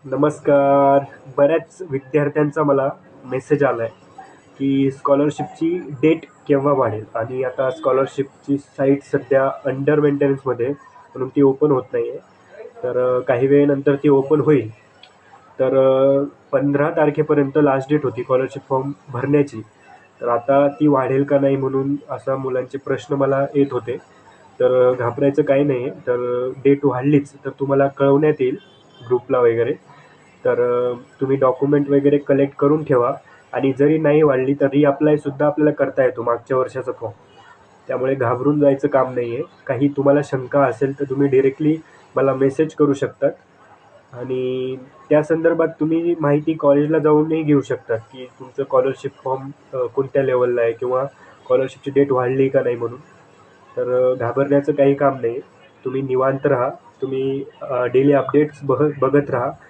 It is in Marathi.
नमस्कार. बऱ्याच विद्यार्थ्यांचा मला मेसेज आला आहे, की स्कॉलरशिपची डेट केव्हा वाढेल आणि आता स्कॉलरशिपची साईट सध्या अंडर मेंटेनन्समध्ये आहे, म्हणून ती ओपन होत नाही आहे. तर काही वेळेनंतर ती ओपन होईल. तर 15 तारखेपर्यंत लास्ट डेट होती स्कॉलरशिप फॉर्म भरण्याची. तर आता ती वाढेल का नाही म्हणून असा मुलांचे प्रश्न मला येत होते. तर घाबरायचं काही नाही आहे. तर डेट वाढलीच तर तुम्हाला कळवण्यात येईल ग्रुपला वगैरे. तर तुम्ही डॉक्युमेंट वगैरे कलेक्ट करून ठेवा आणि जरी नाही वाढली तर रिअप्लायसुद्धा आपल्याला करता येतो मागच्या वर्षाचा फॉर्म. त्यामुळे घाबरून जायचं काम नाही आहे. काही तुम्हाला शंका असेल तर तुम्ही डिरेक्टली मला मेसेज करू शकतात आणि त्या संदर्भात तुम्ही माहिती कॉलेजला जाऊनही घेऊ शकतात, की तुमचं स्कॉलरशिप फॉर्म कोणत्या लेवलला आहे किंवा स्कॉलरशिपची डेट वाढली का नाही म्हणून. तर घाबरण्याचं काही काम नाही. तुम्ही निवांत राहा. तुम्ही डेली अपडेट्स बघत राहा.